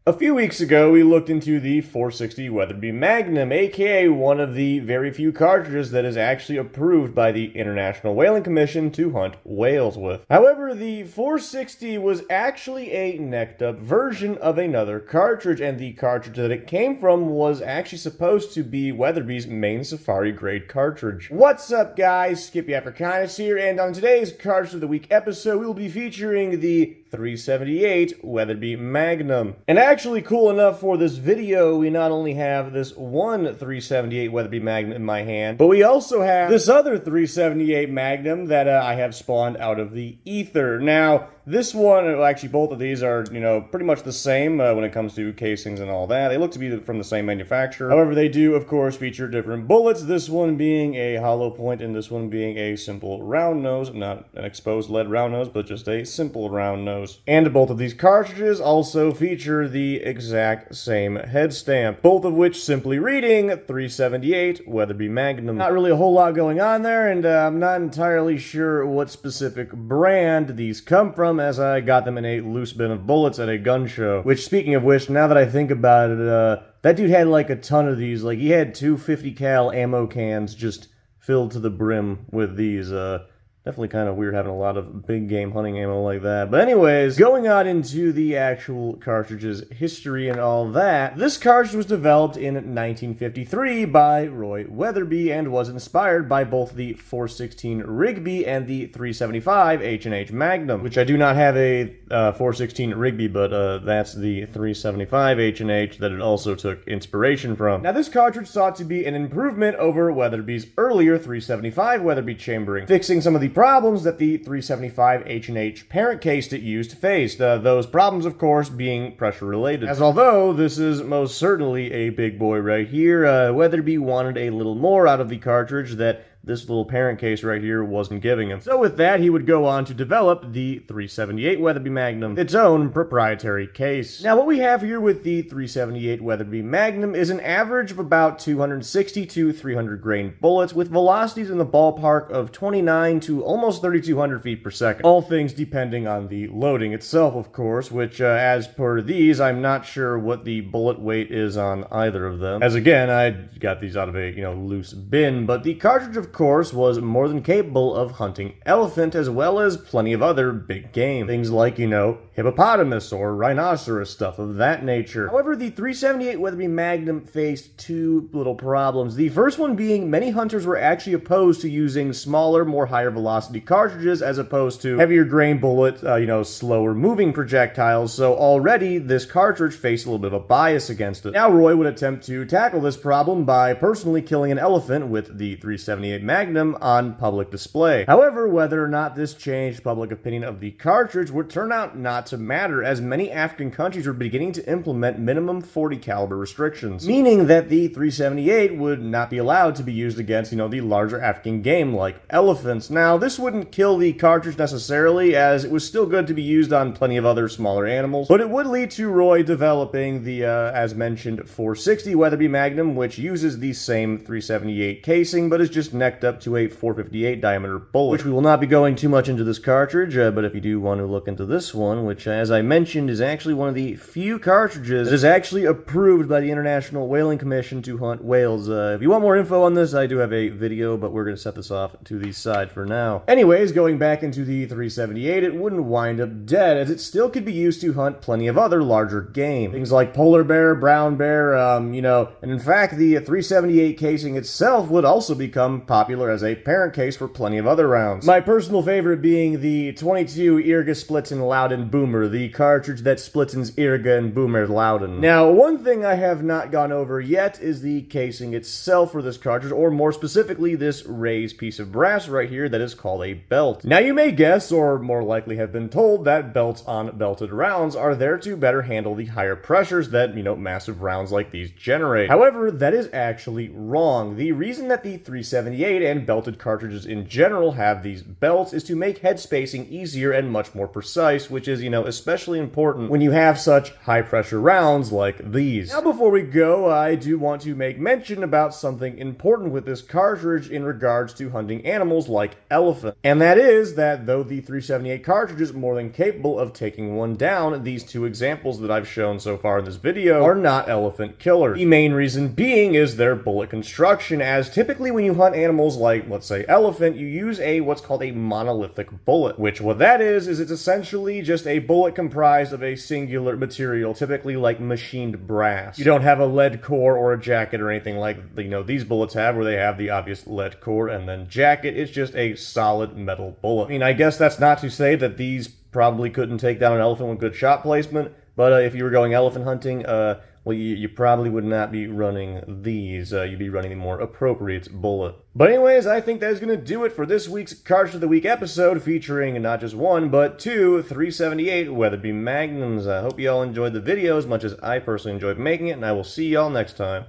A few weeks ago, we looked into the 460 Weatherby Magnum, aka one of the very few cartridges that is actually approved by the International Whaling Commission to hunt whales with. However, the 460 was actually a necked-up version of another cartridge, and the cartridge that it came from was actually supposed to be Weatherby's main safari-grade cartridge. What's up, guys? Skippy Africanus here, and on today's Cartridge of the Week episode, we will be featuring the 378 Weatherby Magnum. And actually cool enough for this video, we not only have this one 378 Weatherby Magnum in my hand, but we also have this other 378 Magnum that I have spawned out of the ether. Now, this one, actually both of these are, pretty much the same when it comes to casings and all that. They look to be from the same manufacturer. However, they do, of course, feature different bullets, this one being a hollow point and this one being a simple round nose. Not an exposed lead round nose, but just a simple round nose. And both of these cartridges also feature the exact same head stamp, both of which simply reading 378 Weatherby Magnum. Not really a whole lot going on there, and I'm not entirely sure what specific brand these come from, as I got them in a loose bin of bullets at a gun show. Which, speaking of which, now that I think about it, that dude had like a ton of these. Like, he had two 50 cal ammo cans just filled to the brim with these. Definitely kind of weird having a lot of big game hunting ammo like that. But anyways, going on into the actual cartridge's history and all that, this cartridge was developed in 1953 by Roy Weatherby and was inspired by both the 416 Rigby and the 375 H&H Magnum, which I do not have a 416 Rigby, but that's the 375 H&H that it also took inspiration from. Now, this cartridge sought to be an improvement over Weatherby's earlier 375 Weatherby chambering, fixing some of the problems that the 375 H&H parent case it used faced. Those problems, of course, being pressure related. As although this is most certainly a big boy right here, Weatherby wanted a little more out of the cartridge that this little parent case right here wasn't giving him. So with that, he would go on to develop the 378 Weatherby Magnum, its own proprietary case. Now, what we have here with the 378 Weatherby Magnum is an average of about 260 to 300 grain bullets with velocities in the ballpark of 29 to almost 3,200 feet per second. All things depending on the loading itself, of course, which, as per these, I'm not sure what the bullet weight is on either of them. As again, I got these out of a, loose bin, but the cartridge, of course, was more than capable of hunting elephant as well as plenty of other big game. Things like, hippopotamus or rhinoceros, stuff of that nature. However, the 378 Weatherby Magnum faced two little problems. The first one being many hunters were actually opposed to using smaller, more higher velocity cartridges as opposed to heavier grain bullet, slower moving projectiles, so already this cartridge faced a little bit of a bias against it. Now Roy would attempt to tackle this problem by personally killing an elephant with the 378 Magnum on public display. However, whether or not this changed public opinion of the cartridge would turn out not to matter, as many African countries were beginning to implement minimum .40 caliber restrictions, meaning that the 378 would not be allowed to be used against, the larger African game like elephants. Now, this wouldn't kill the cartridge necessarily, as it was still good to be used on plenty of other smaller animals, but it would lead to Roy developing the, as mentioned, 460 Weatherby Magnum, which uses the same 378 casing, but is just necked up to a 458 diameter bullet, which we will not be going too much into this cartridge, but if you do want to look into this one, which, as I mentioned, is actually one of the few cartridges that is actually approved by the International Whaling Commission to hunt whales. If you want more info on this, I do have a video, but we're going to set this off to the side for now. Anyways, going back into the 378, it wouldn't wind up dead, as it still could be used to hunt plenty of other larger game. Things like polar bear, brown bear, and in fact, the 378 casing itself would also become popular as a parent case for plenty of other rounds. My personal favorite being the 22 Irga Splitzen Loudon Boomer, the cartridge that splittens Irga and Boomer Loudon. Now, one thing I have not gone over yet is the casing itself for this cartridge, or more specifically, this raised piece of brass right here that is called a belt. Now, you may guess, or more likely have been told, that belts on belted rounds are there to better handle the higher pressures that, massive rounds like these generate. However, that is actually wrong. The reason that the 378 378 and belted cartridges in general have these belts is to make head spacing easier and much more precise, which is, especially important when you have such high pressure rounds like these. Now before we go, I do want to make mention about something important with this cartridge in regards to hunting animals like elephant. And that is that though the 378 cartridge is more than capable of taking one down, these two examples that I've shown so far in this video are not elephant killers. The main reason being is their bullet construction, as typically when you hunt animals like, let's say, elephant, you use what's called a monolithic bullet, which what that is it's essentially just a bullet comprised of a singular material, typically like machined brass. You don't have a lead core or a jacket or anything like, these bullets have, where they have the obvious lead core and then jacket. It's just a solid metal bullet. I mean, I guess that's not to say that these probably couldn't take down an elephant with good shot placement, but if you were going elephant hunting, well, you probably would not be running these. You'd be running the more appropriate bullet. But anyways, I think that is going to do it for this week's Cartridge of the Week episode, featuring not just one, but two 378 Weatherby Magnums. I hope you all enjoyed the video as much as I personally enjoyed making it, and I will see y'all next time.